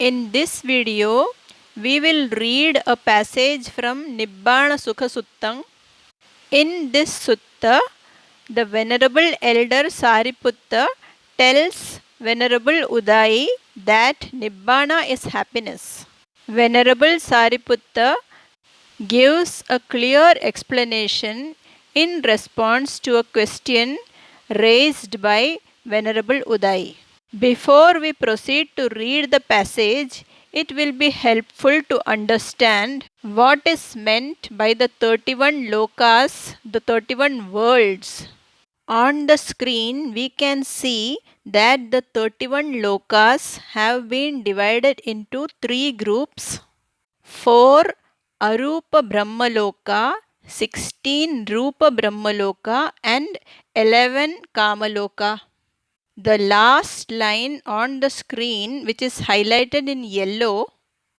In this video, we will read a passage from Nibbānasukhasuttaṃ. In this sutta, the Venerable Elder Sariputta tells Venerable Udayi that Nibbana is happiness. Venerable Sariputta gives a clear explanation in response to a question raised by Venerable Udayi. Before we proceed to read the passage, it will be helpful to understand what is meant by the 31 lokas, the 31 worlds. On the screen, we can see that the 31 lokas have been divided into three groups: 4 Arupa Brahmaloka, 16 Rupa Brahmaloka, and 11 Kamaloka. The last line on the screen, which is highlighted in yellow,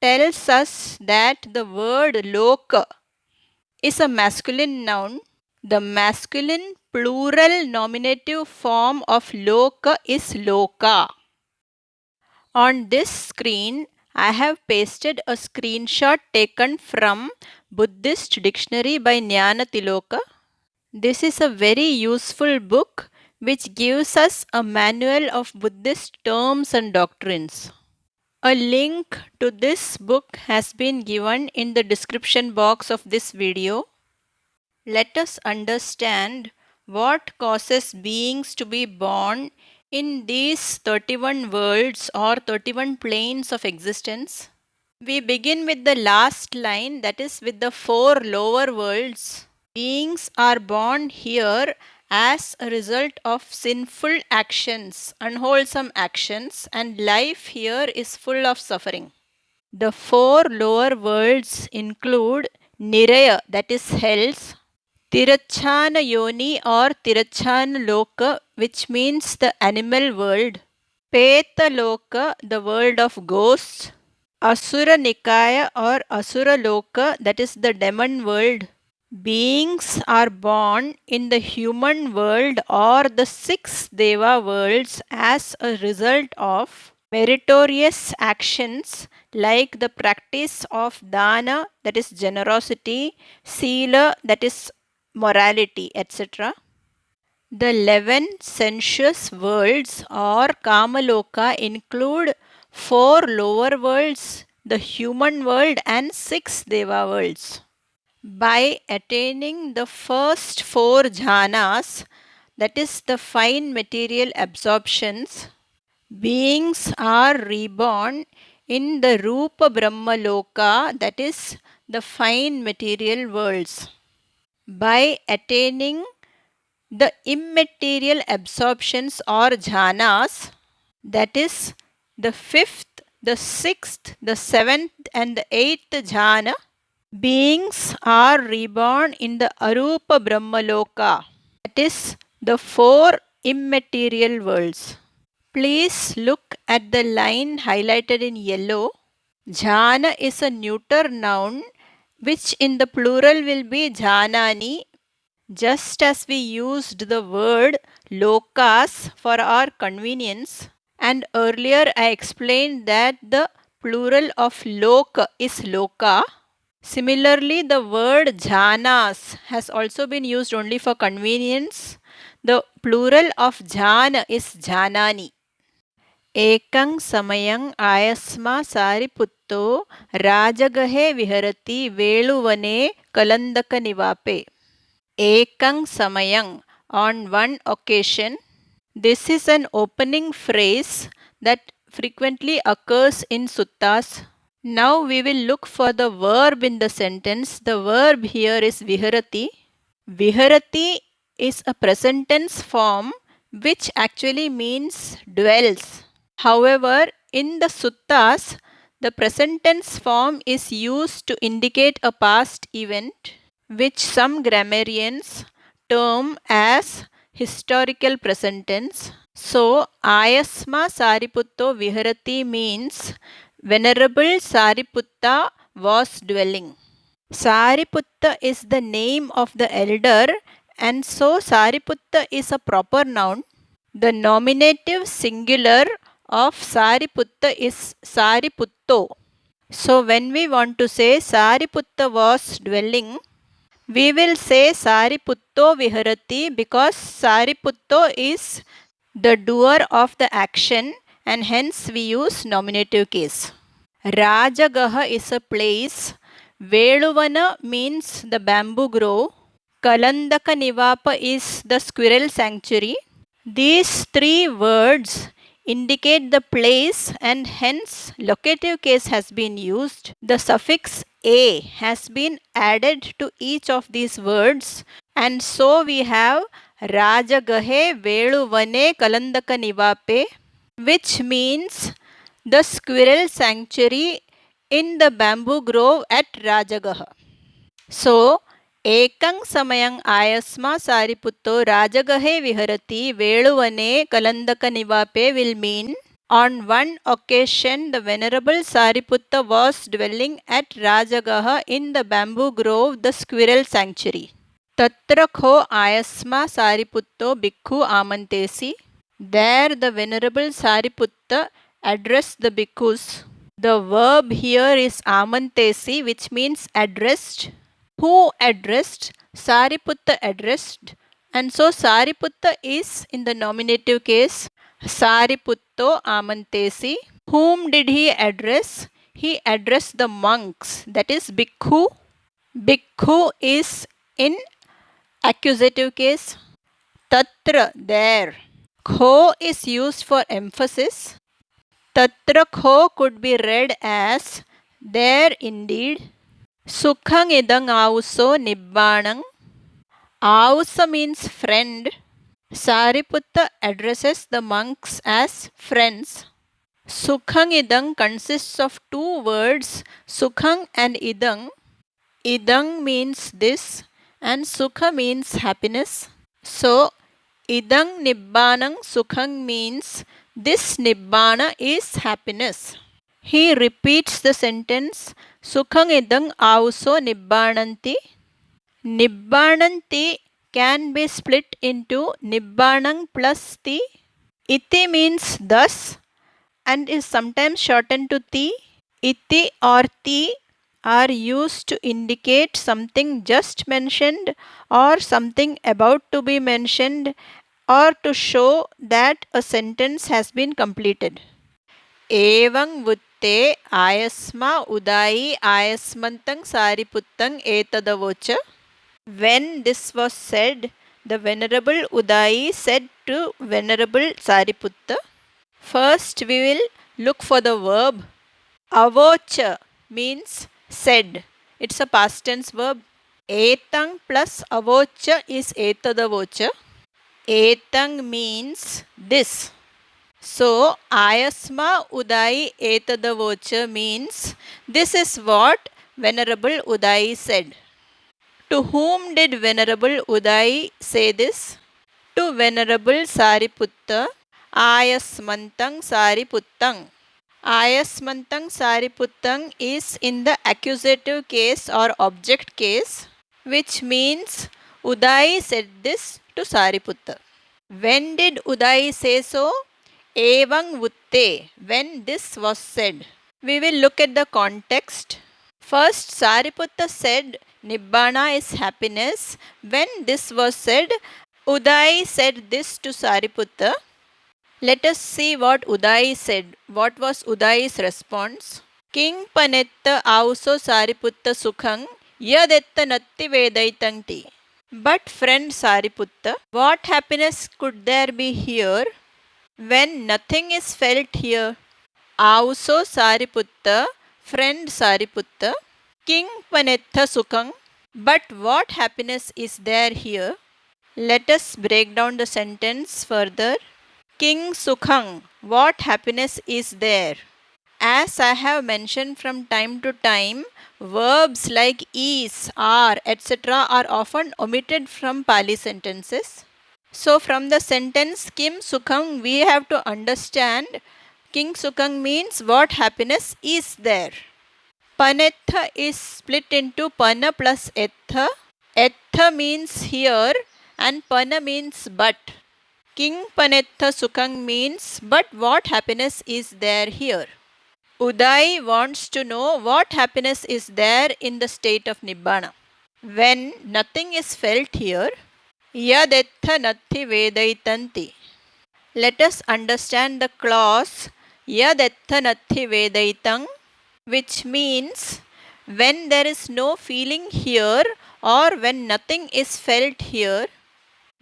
tells us that the word loka is a masculine noun. The masculine plural nominative form of loka is loka. On this screen, I have pasted a screenshot taken from Buddhist Dictionary by Jnanatiloka. This is a very useful book which gives us a manual of Buddhist terms and doctrines. A link to this book has been given in the description box of this video. Let us understand what causes beings to be born in these 31 worlds or 31 planes of existence. We begin with the last line, that is with the 4 lower worlds. Beings are born here as a result of sinful actions, unwholesome actions, and life here is full of suffering. The 4 lower worlds include Niraya, that is hells, Tirachana Yoni or Tirachana Loka, which means the animal world, Peta Loka, the world of ghosts, Asura Nikaya or Asura Loka, that is the demon world. Beings are born in the human world or the 6 Deva worlds as a result of meritorious actions like the practice of dana, that is generosity, sila, that is morality, etc. The 11 sensuous worlds or Kamaloka include 4 lower worlds, the human world, and 6 Deva worlds. By attaining the first 4 jhanas, that is the fine material absorptions, beings are reborn in the Rupa Brahmaloka, that is the fine material worlds. By attaining the immaterial absorptions or jhanas, that is the 5th, the 6th, the 7th, and the 8th jhana, beings are reborn in the Arupa Brahmaloka, that is the 4 immaterial worlds. Please look at the line highlighted in yellow. Jhana is a neuter noun which in the plural will be jhanani. Just as we used the word lokas for our convenience, and earlier I explained that the plural of loka is loka. Similarly, the word jhanas has also been used only for convenience. The plural of jhana is jhanani. Ekang samayang ayasma sariputto rajagahe viharati veluvane kalandaka nivape. Ekang samayang, on one occasion. This is an opening phrase that frequently occurs in suttas. Now we will look for the verb in the sentence. The verb here is viharati. Viharati is a present tense form which actually means dwells. However, in the suttas, the present tense form is used to indicate a past event, which some grammarians term as historical present tense. So, Ayasma Sariputto Viharati means Venerable Sariputta was dwelling. Sariputta is the name of the elder, and so Sariputta is a proper noun. The nominative singular of Sariputta is Sariputto. So when we want to say Sariputta was dwelling, we will say Sariputto Viharati because Sariputto is the doer of the action and hence we use nominative case. Rajagaha is a place. Veluvana means the bamboo grove. Kalandaka Nivapa is the squirrel sanctuary. These three words indicate the place and hence locative case has been used. The suffix a has been added to each of these words and so we have Rajagahe Veluvane Kalandaka Nivape, which means the squirrel sanctuary in the bamboo grove at Rajagaha. So, Ekang Samayang Ayasma Sariputto Rajagahe Viharati Veluvane Kalandaka Nivape will mean on one occasion the Venerable Sariputta was dwelling at Rajagaha in the bamboo grove, the squirrel sanctuary. Tatra kho ayasma Sariputto bhikkhu amantesi. There the Venerable Sariputta addressed the bhikkhus. The verb here is amantesi, which means addressed. Who addressed? Sariputta addressed. And so Sariputta is in the nominative case. Sariputto amantesi. Whom did he address? He addressed the monks, that is bhikkhu. Bhikkhu is in accusative case. Tatra, there. Kho is used for emphasis. Tatra kho could be read as there indeed. Sukhaṃ idang auso Nibbānam. Ausa means friend. Sariputta addresses the monks as friends. Sukhaṃ idang consists of two words, sukhaṃ and idang. Idang means this and sukha means happiness. So, idang Nibbānam sukhaṃ means this Nibbana is happiness. He repeats the sentence, Sukhaṃ idang auso Nibbānanti. Nibbānanti can be split into Nibbānam plus ti. Iti means thus and is sometimes shortened to ti. Iti or ti are used to indicate something just mentioned or something about to be mentioned or to show that a sentence has been completed. Evang vutte ayasma udayi ayasmantang sariputtam etadavocha. When this was said, the Venerable Udayi said to Venerable Sariputta. First we will look for the verb. Avocha means said. It's a past tense verb. Etang plus avocha is etadavocha. Etang means this. So, ayasma udayi etadavocha means this is what Venerable Udayi said. To whom did Venerable Udayi say this? To Venerable Sariputta. Ayasmantang Sariputtam. Ayasmantang Sariputtam is in the accusative case or object case, which means Udayi said this to Sariputta. When did Udayi say so? Evang vutte, when this was said. We will look at the context. First, Sariputta said Nibbana is happiness. When this was said, Udayi said this to Sariputta. Let us see what Udayi said. What was Udayi's response? King panetta auso Sariputta sukhaṃ yadetta natti vedaitanti. But friend Sariputta, what happiness could there be here when nothing is felt here? Auso Sariputta, friend Sariputta, King panetta sukhaṃ. But what happiness is there here? Let us break down the sentence further. King sukhaṃ, what happiness is there? As I have mentioned from time to time, verbs like is, are, etc. are often omitted from Pali sentences. So from the sentence Kim sukhaṃ, we have to understand King sukhaṃ means what happiness is there. Panetha is split into pana plus etha. Etha means here and pana means but. King Panetha Sukhaṃ means, but what happiness is there here? Uday wants to know what happiness is there in the state of Nibbana. When nothing is felt here, yadetha natti vedaitanti. Let us understand the clause yadetha natti vedaitang, which means when there is no feeling here or when nothing is felt here.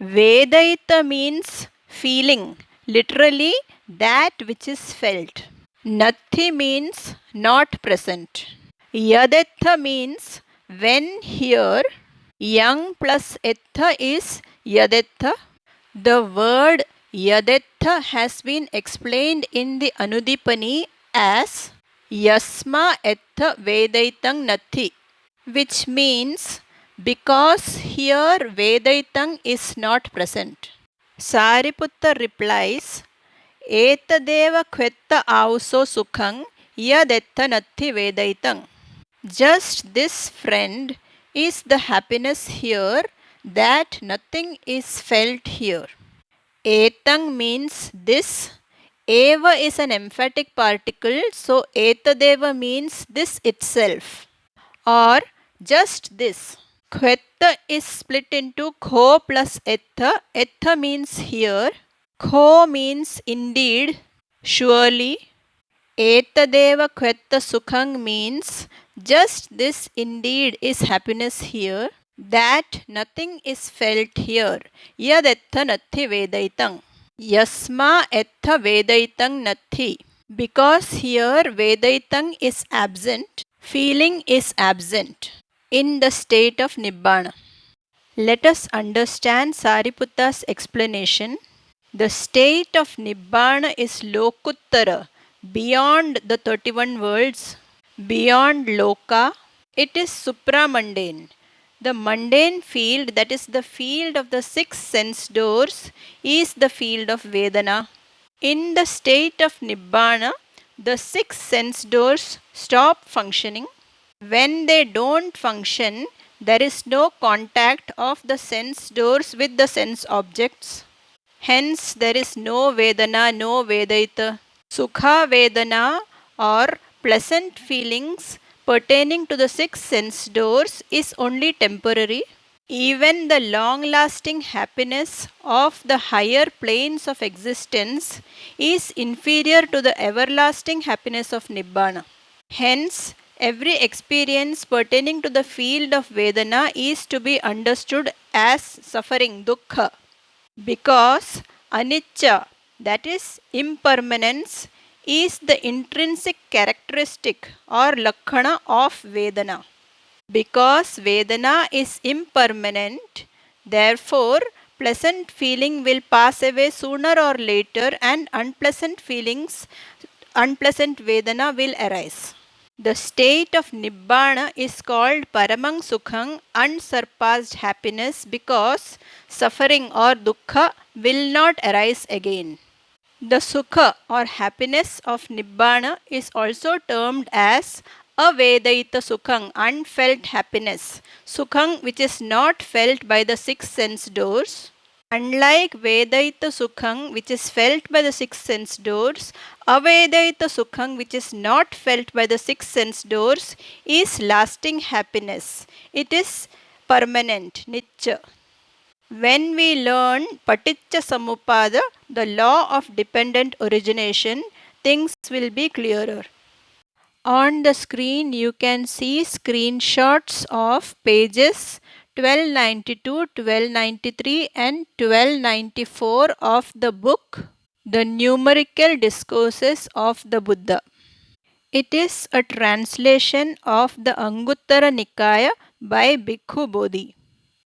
Vedaita means feeling, literally that which is felt. Natti means not present. Yadetha means when here. Yang plus etha is yadetha. The word yadetha has been explained in the Anudipani as yasma etha vedaitang natti, which means because here vedaitang is not present. Sariputta replies, etadeva kvetta auso sukhaṃ yadetha natti vedaitang. Just this, friend, is the happiness here that nothing is felt here. Etang means this. Eva is an emphatic particle, so etadeva means this itself or just this. Kvetta is split into kho plus etha. Etha means here. Kho means indeed, surely. Etadeva kvetta sukhaṃ means just this indeed is happiness here, that nothing is felt here. Yadetha natti vedaitang. Yasma etha vedaitang natti. Because here vedaitang is absent, feeling is absent in the state of Nibbana. Let us understand Sariputta's explanation. The state of Nibbana is lokuttara, beyond the 31 worlds, beyond loka. It is supramundane. The mundane field, that is the field of the 6 sense doors, is the field of Vedana. In the state of Nibbana, the 6 sense doors stop functioning. When they don't function, there is no contact of the sense doors with the sense objects. Hence, there is no Vedana, no Vedaita. Sukha Vedana or pleasant feelings pertaining to the 6 sense doors is only temporary. Even the long-lasting happiness of the higher planes of existence is inferior to the everlasting happiness of Nibbana. Hence, every experience pertaining to the field of Vedana is to be understood as suffering, dukkha, because anicca, that is impermanence, is the intrinsic characteristic or lakhana of Vedana. Because Vedana is impermanent, therefore pleasant feeling will pass away sooner or later and unpleasant Vedana will arise. The state of Nibbana is called Paramang Sukhaṃ, unsurpassed happiness, because suffering or dukkha will not arise again. The sukha or happiness of Nibbana is also termed as avedaita sukhaṃ, unfelt happiness, sukhaṃ which is not felt by the 6 sense doors. Unlike vedaita sukhaṃ which is felt by the 6 sense doors, avedaita sukhaṃ which is not felt by the 6 sense doors is lasting happiness. It is permanent, nicca. When we learn paticca samuppada, the law of dependent origination, things will be clearer. On the screen you can see screenshots of pages 1292, 1293 and 1294 of the book The Numerical Discourses of the Buddha. It is a translation of the Anguttara Nikaya by Bhikkhu Bodhi.